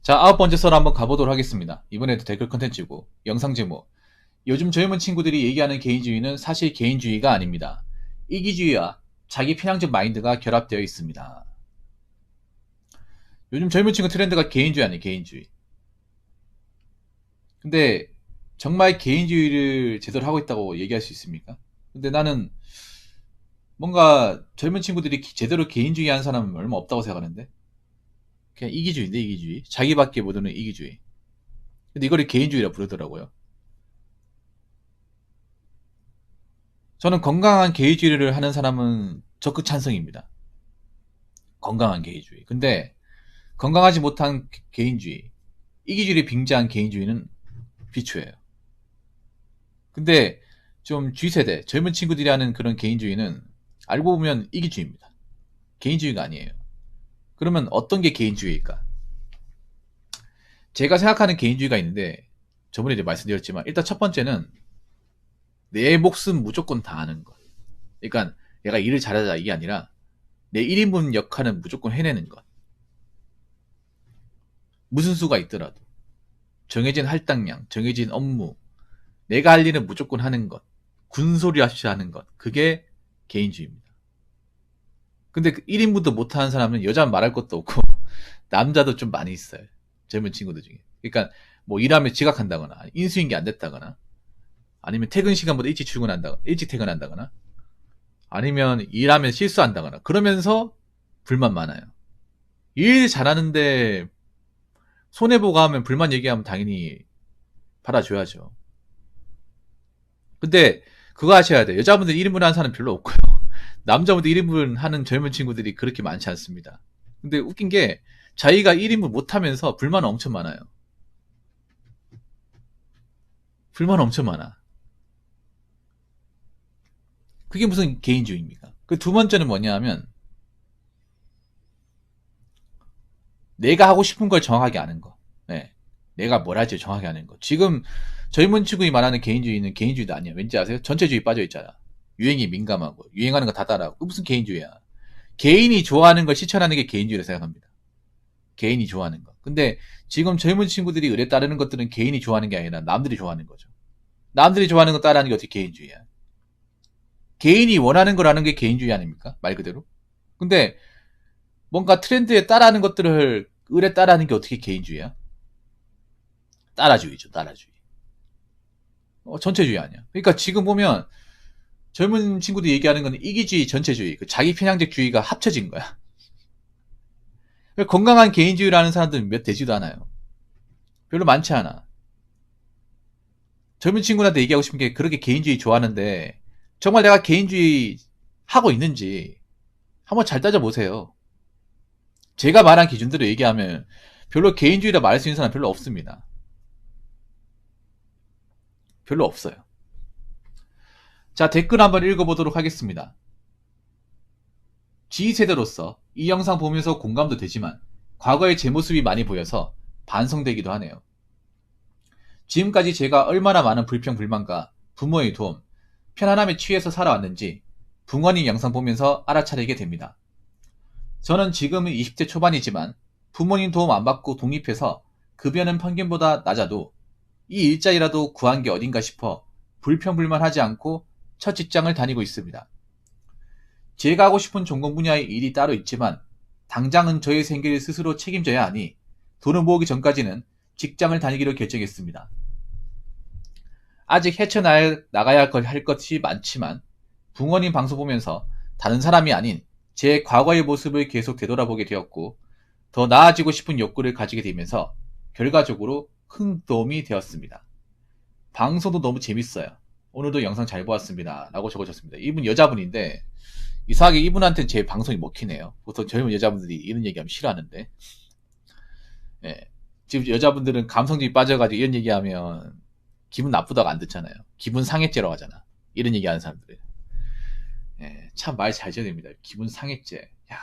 자, 9번째 썰 한번 가보도록 하겠습니다. 이번에도 댓글 컨텐츠고, 영상 제목. 요즘 젊은 친구들이 얘기하는 개인주의는 사실 개인주의가 아닙니다. 이기주의와 자기 편향적 마인드가 결합되어 있습니다. 요즘 젊은 친구 트렌드가 개인주의 아니에요, 개인주의. 근데 정말 개인주의를 제대로 하고 있다고 얘기할 수 있습니까? 근데 나는 뭔가 젊은 친구들이 제대로 개인주의 하는 사람은 얼마 없다고 생각하는데? 그냥 이기주의인데, 이기주의. 자기밖에 모르는 이기주의. 근데 이거를 개인주의라 부르더라고요. 저는 건강한 개인주의를 하는 사람은 적극 찬성입니다. 건강한 개인주의. 근데 건강하지 못한 개인주의, 이기주의를 빙자한 개인주의는 비추해요. 근데 좀 G세대, 젊은 친구들이 하는 그런 개인주의는 알고 보면 이기주의입니다. 개인주의가 아니에요. 그러면 어떤 게 개인주의일까? 제가 생각하는 개인주의가 있는데 저번에 이제 말씀드렸지만 일단 첫 번째는 내 목숨 무조건 다하는 것. 그러니까 내가 일을 잘하자 이게 아니라 내 1인분 역할은 무조건 해내는 것. 무슨 수가 있더라도 정해진 할당량, 정해진 업무, 내가 할 일은 무조건 하는 것, 군소리 없이 하는 것, 그게 개인주의입니다. 근데 1인분도 못하는 사람은 여자는 말할 것도 없고 남자도 좀 많이 있어요. 젊은 친구들 중에. 그러니까 뭐 일하면 지각한다거나 인수인계 안 됐다거나 아니면 퇴근 시간보다 일찍 출근한다거나 일찍 퇴근한다거나 아니면 일하면 실수한다거나 그러면서 불만 많아요. 일 잘하는데 손해보고 하면 불만 얘기하면 당연히 받아줘야죠. 근데 그거 하셔야 돼요. 여자분들 1인분 하는 사람 별로 없고요. 남자분들 1인분 하는 젊은 친구들이 그렇게 많지 않습니다. 근데 웃긴 게 자기가 1인분 못하면서 불만 엄청 많아요. 불만 엄청 많아. 그게 무슨 개인주의입니까? 그 두 번째는 뭐냐 하면 내가 하고 싶은 걸 정확하게 아는 거. 네. 내가 뭘 할지 정확하게 아는 거. 지금 젊은 친구이 말하는 개인주의는 개인주의도 아니야. 왠지 아세요? 전체주의 빠져있잖아. 유행에 민감하고 유행하는 거 다 따라하고. 그 무슨 개인주의야. 개인이 좋아하는 걸 실천하는 게 개인주의라고 생각합니다. 개인이 좋아하는 거. 근데 지금 젊은 친구들이 의뢰 따르는 것들은 개인이 좋아하는 게 아니라 남들이 좋아하는 거죠. 남들이 좋아하는 거 따라하는 게 어떻게 개인주의야. 개인이 원하는 걸 하는 게 개인주의 아닙니까? 말 그대로. 근데 뭔가 트렌드에 따라하는 것들을 의뢰 따라하는 게 어떻게 개인주의야? 따라주의죠, 따라주의. 전체주의 아니야. 그러니까 지금 보면 젊은 친구들이 얘기하는 건 이기주의, 전체주의, 그 자기 편향적주의가 합쳐진 거야. 건강한 개인주의라는 사람들은 몇 되지도 않아요. 별로 많지 않아. 젊은 친구한테 얘기하고 싶은 게 그렇게 개인주의 좋아하는데 정말 내가 개인주의 하고 있는지 한번 잘 따져보세요. 제가 말한 기준대로 얘기하면 별로 개인주의라 말할 수 있는 사람 별로 없습니다. 별로 없어요. 자, 댓글 한번 읽어보도록 하겠습니다. G세대로서 이 영상 보면서 공감도 되지만 과거의 제 모습이 많이 보여서 반성되기도 하네요. 지금까지 제가 얼마나 많은 불평불만과 부모의 도움, 편안함에 취해서 살아왔는지 붕어님 영상 보면서 알아차리게 됩니다. 저는 지금은 20대 초반이지만 부모님 도움 안 받고 독립해서 급여는 평균보다 낮아도 이 일자리라도 구한 게 어딘가 싶어 불평불만하지 않고 첫 직장을 다니고 있습니다. 제가 하고 싶은 전공 분야의 일이 따로 있지만 당장은 저의 생계를 스스로 책임져야 하니 돈을 모으기 전까지는 직장을 다니기로 결정했습니다. 아직 헤쳐나가야 할 것이 많지만 붕어님 방송 보면서 다른 사람이 아닌 제 과거의 모습을 계속 되돌아보게 되었고 더 나아지고 싶은 욕구를 가지게 되면서 결과적으로 큰 도움이 되었습니다. 방송도 너무 재밌어요. 오늘도 영상 잘 보았습니다. 라고 적어줬습니다. 이분 여자분인데 이상하게 이분한테는 제 방송이 먹히네요. 보통 젊은 여자분들이 이런 얘기하면 싫어하는데 예. 지금 여자분들은 감성적이 빠져가지고 이런 얘기하면 기분 나쁘다고 안 듣잖아요. 기분 상해죄라고 하잖아. 이런 얘기하는 사람들은. 예, 참 말 잘 지어야 됩니다. 기분 상해죄. 야,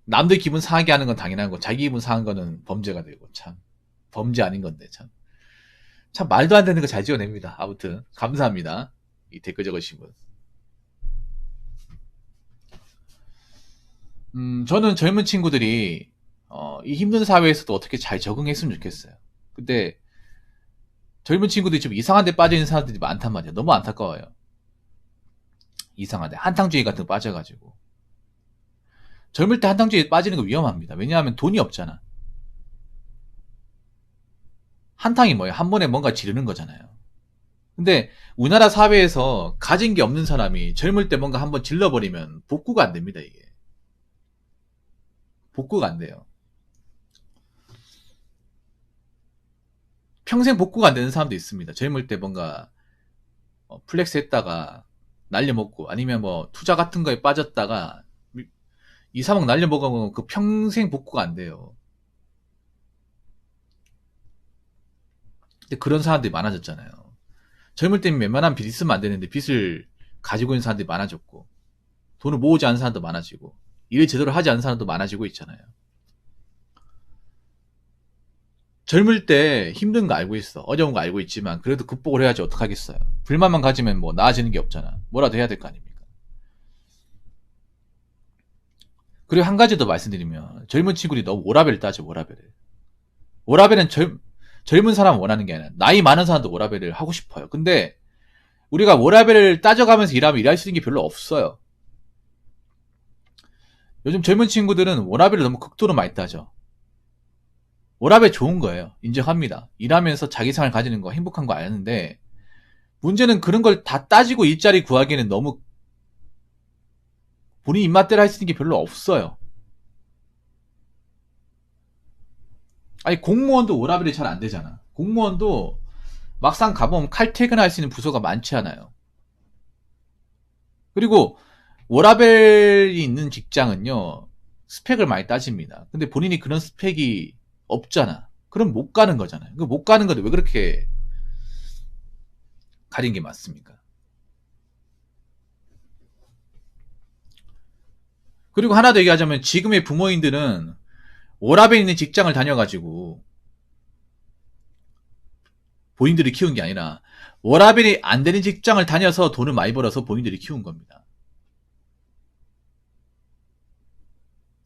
남들 기분 상하게 하는 건 당연한 거, 자기 기분 상한 거는 범죄가 되고 참 범죄 아닌 건데 참 말도 안 되는 거 잘 지어냅니다. 아무튼 감사합니다. 이 댓글 적으신 분. 저는 젊은 친구들이 이 힘든 사회에서도 어떻게 잘 적응했으면 좋겠어요. 근데 젊은 친구들이 좀 이상한 데 빠져 있는 사람들이 많단 말이에요. 너무 안타까워요. 이상한 데 한탕주의 같은 거 빠져가지고. 젊을 때 한탕주의에 빠지는 거 위험합니다. 왜냐하면 돈이 없잖아. 한탕이 뭐예요? 한 번에 뭔가 지르는 거잖아요. 근데 우리나라 사회에서 가진 게 없는 사람이 젊을 때 뭔가 한번 질러버리면 복구가 안 됩니다, 이게. 복구가 안 돼요. 평생 복구가 안 되는 사람도 있습니다. 젊을 때 뭔가 플렉스 했다가 날려먹고 아니면 뭐 투자 같은 거에 빠졌다가 2, 3억 날려먹으면 그 평생 복구가 안 돼요. 근데 그런 사람들이 많아졌잖아요. 젊을 때는 웬만한 빚 있으면 안 되는데 빚을 가지고 있는 사람들이 많아졌고 돈을 모으지 않은 사람도 많아지고 일을 제대로 하지 않는 사람도 많아지고 있잖아요. 젊을 때 힘든 거 알고 있어. 어려운 거 알고 있지만 그래도 극복을 해야지 어떡하겠어요. 불만만 가지면 뭐 나아지는 게 없잖아. 뭐라도 해야 될 거 아닙니까? 그리고 한 가지 더 말씀드리면 젊은 친구들이 너무 워라밸을 따져. 워라밸을. 워라밸은 젊은 사람 원하는 게 아니라 나이 많은 사람도 워라밸을 하고 싶어요. 근데 우리가 워라밸을 따져가면서 일하면 일할 수 있는 게 별로 없어요. 요즘 젊은 친구들은 워라밸을 너무 극도로 많이 따져. 워라밸 좋은 거예요. 인정합니다. 일하면서 자기상을 가지는 거 행복한 거 아는데 문제는 그런 걸 다 따지고 일자리 구하기에는 너무 본인 입맛대로 할 수 있는 게 별로 없어요. 아니 공무원도 워라밸이 잘 안 되잖아. 공무원도 막상 가보면 칼퇴근할 수 있는 부서가 많지 않아요. 그리고 워라밸이 있는 직장은요 스펙을 많이 따집니다. 근데 본인이 그런 스펙이 없잖아. 그럼 못 가는 거잖아요. 못 가는 건데 왜 그렇게 가린 게 맞습니까? 그리고 하나 더 얘기하자면 지금의 부모님들은 워라밸 있는 직장을 다녀가지고 본인들이 키운 게 아니라 워라밸이 안 되는 직장을 다녀서 돈을 많이 벌어서 본인들이 키운 겁니다.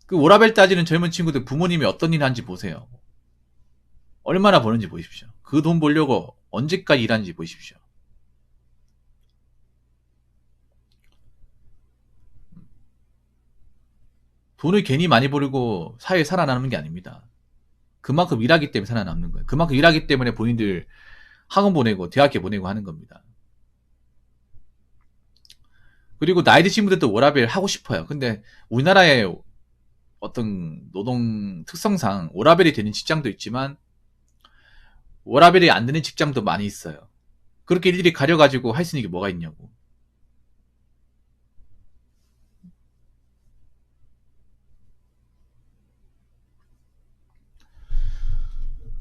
그 워라밸 따지는 젊은 친구들 부모님이 어떤 일 하는지 보세요. 얼마나 버는지 보십시오. 그 돈 벌려고 언제까지 일하는지 보십시오. 돈을 괜히 많이 벌고 사회에 살아남는 게 아닙니다. 그만큼 일하기 때문에 살아남는 거예요. 그만큼 일하기 때문에 본인들 학원 보내고 대학교 보내고 하는 겁니다. 그리고 나이 드신 분들도 워라밸 하고 싶어요. 근데 우리나라의 어떤 노동 특성상 워라밸이 되는 직장도 있지만 워라밸이 안 되는 직장도 많이 있어요. 그렇게 일일이 가려가지고 할 수 있는 게 뭐가 있냐고.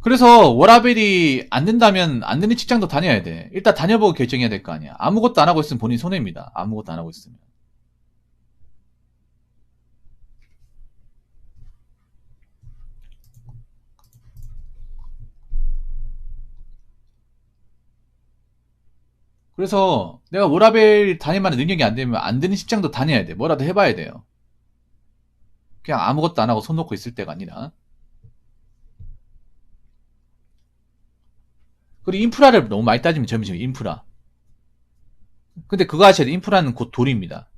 그래서 워라밸이 안 된다면 안 되는 직장도 다녀야 돼. 일단 다녀보고 결정해야 될 거 아니야. 아무것도 안 하고 있으면 본인 손해입니다. 아무것도 안 하고 있으면. 그래서 내가 워라밸 다닐 만한 능력이 안 되면 안 되는 직장도 다녀야 돼. 뭐라도 해봐야 돼요. 그냥 아무것도 안 하고 손 놓고 있을 때가 아니라. 그리고 인프라를 너무 많이 따지면 젊으시면 인프라. 근데 그거 아셔야 돼. 인프라는 곧 돈입니다.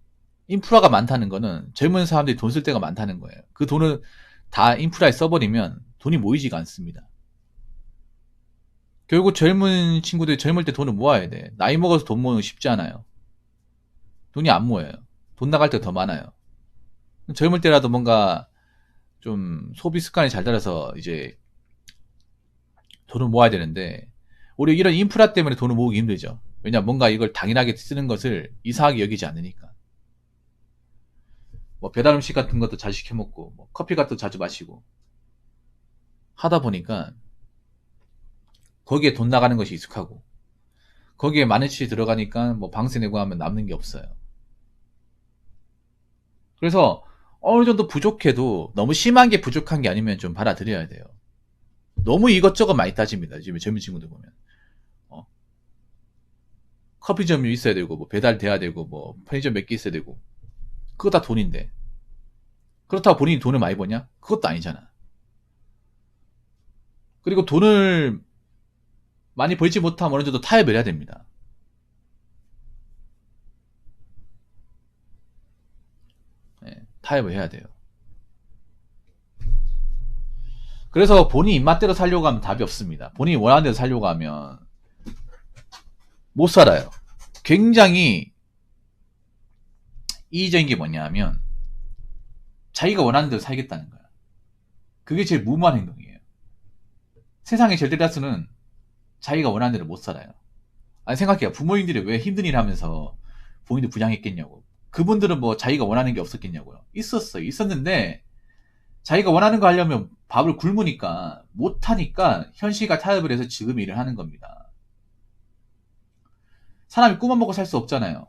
인프라가 많다는 거는 젊은 사람들이 돈 쓸 때가 많다는 거예요. 그 돈을 다 인프라에 써버리면 돈이 모이지가 않습니다. 결국 젊은 친구들이 젊을 때 돈을 모아야 돼. 나이 먹어서 돈 모으는 거 쉽지 않아요. 돈이 안 모여요. 돈 나갈 때 더 많아요. 젊을 때라도 뭔가 좀 소비 습관이 잘 달아서 이제 돈을 모아야 되는데 우리 이런 인프라 때문에 돈을 모으기 힘들죠. 왜냐 뭔가 이걸 당연하게 쓰는 것을 이상하게 여기지 않으니까. 뭐 배달 음식 같은 것도 자주 시켜 먹고 뭐 커피 같은 것도 자주 마시고 하다 보니까 거기에 돈 나가는 것이 익숙하고 거기에 만 원씩 들어가니까 뭐 방세 내고 하면 남는 게 없어요. 그래서 어느 정도 부족해도 너무 심한 게 부족한 게 아니면 좀 받아들여야 돼요. 너무 이것저것 많이 따집니다. 지금 젊은 친구들 보면. 어, 커피점이 있어야 되고 뭐 배달 돼야 되고 뭐 편의점 몇 개 있어야 되고 그거 다 돈인데 그렇다고 본인이 돈을 많이 버냐? 그것도 아니잖아. 그리고 돈을 많이 벌지 못하면 어느 정도 타협을 해야 됩니다. 네, 타협을 해야 돼요. 그래서 본인 입맛대로 살려고 하면 답이 없습니다. 본인이 원하는 대로 살려고 하면 못 살아요. 굉장히 이의적인 게 뭐냐 하면 자기가 원하는 대로 살겠다는 거야. 그게 제일 무모한 행동이에요. 세상의 절대다수는 자기가 원하는 대로 못 살아요. 아니 생각해요. 부모님들이 왜 힘든 일 하면서 본인도 부양했겠냐고. 그분들은 뭐 자기가 원하는 게 없었겠냐고요. 있었어요. 있었는데 자기가 원하는 거 하려면 밥을 굶으니까 못하니까 현실과 타협을 해서 지금 일을 하는 겁니다. 사람이 꿈만 먹고 살 수 없잖아요.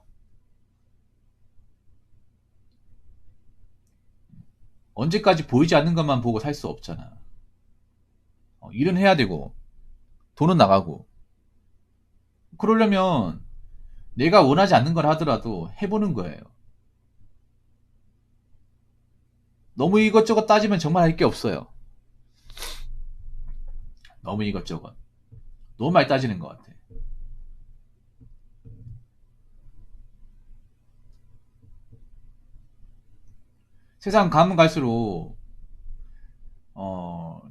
언제까지 보이지 않는 것만 보고 살 수 없잖아. 일은 해야 되고 돈은 나가고 그러려면 내가 원하지 않는 걸 하더라도 해보는 거예요. 너무 이것저것 따지면 정말 할 게 없어요. 너무 이것저것 너무 많이 따지는 것 같아. 세상 가면 갈수록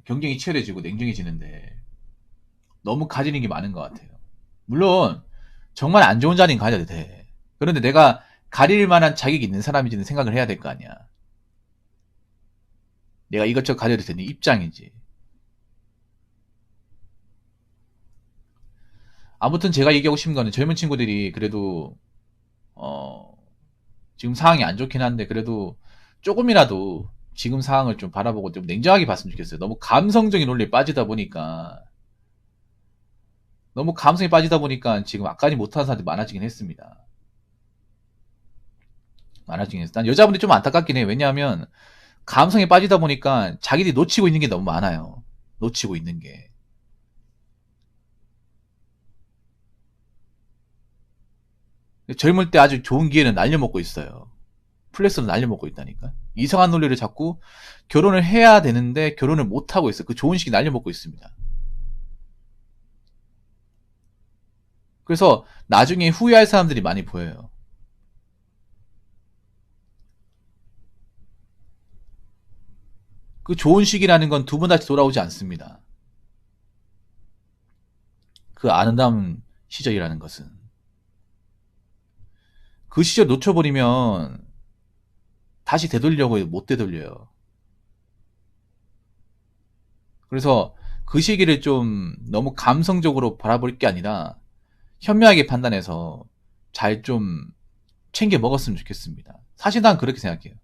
경쟁이 치열해지고 냉정해지는데 너무 가지는 게 많은 것 같아요. 물론 정말 안 좋은 자리는 가져도 돼. 그런데 내가 가릴 만한 자격이 있는 사람인지는 생각을 해야 될 거 아니야. 내가 이것저것 가져도 되는 입장인지. 아무튼 제가 얘기하고 싶은 거는 젊은 친구들이 그래도 어, 지금 상황이 안 좋긴 한데 그래도 조금이라도 지금 상황을 좀 바라보고 좀 냉정하게 봤으면 좋겠어요. 너무 감성적인 논리에 빠지다 보니까 지금 악까지 못하는 사람들이 많아지긴 했습니다. 많아지긴 했어. 난 여자분들이 좀 안타깝긴 해. 왜냐하면 감성에 빠지다 보니까 자기들이 놓치고 있는 게 너무 많아요. 놓치고 있는 게. 젊을 때 아주 좋은 기회는 날려먹고 있어요. 플렉스로 날려먹고 있다니까. 이상한 논리를 자꾸 결혼을 해야 되는데 결혼을 못하고 있어요. 그 좋은 시기 날려먹고 있습니다. 그래서 나중에 후회할 사람들이 많이 보여요. 그 좋은 시기라는 건 두 번 다시 돌아오지 않습니다. 그 아름다운 시절이라는 것은. 그 시절 놓쳐버리면 다시 되돌려고 못 되돌려요. 그래서 그 시기를 좀 너무 감성적으로 바라볼 게 아니라 현명하게 판단해서 잘 좀 챙겨 먹었으면 좋겠습니다. 사실 난 그렇게 생각해요.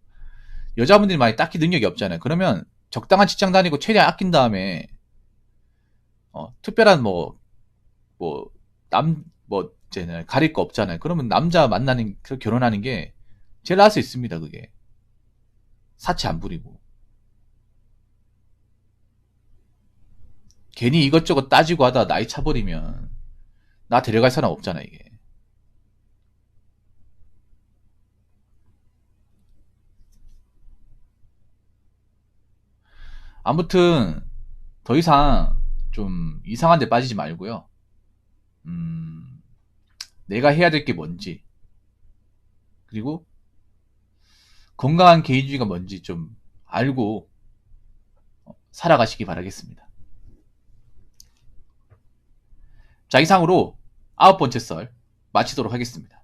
여자분들이 많이 딱히 능력이 없잖아요. 그러면 적당한 직장 다니고 최대한 아낀 다음에 특별한 이제는 가릴 거 없잖아요. 그러면 남자 만나는 결혼하는 게 제일 나을 수 있습니다. 그게 사치 안 부리고 괜히 이것저것 따지고 하다 나이 차버리면 나 데려갈 사람 없잖아 이게. 아무튼 더 이상 좀 이상한 데 빠지지 말고요. 음, 내가 해야 될 게 뭔지 그리고 건강한 개인주의가 뭔지 좀 알고 살아가시기 바라겠습니다. 자, 이상으로 9번째 썰 마치도록 하겠습니다.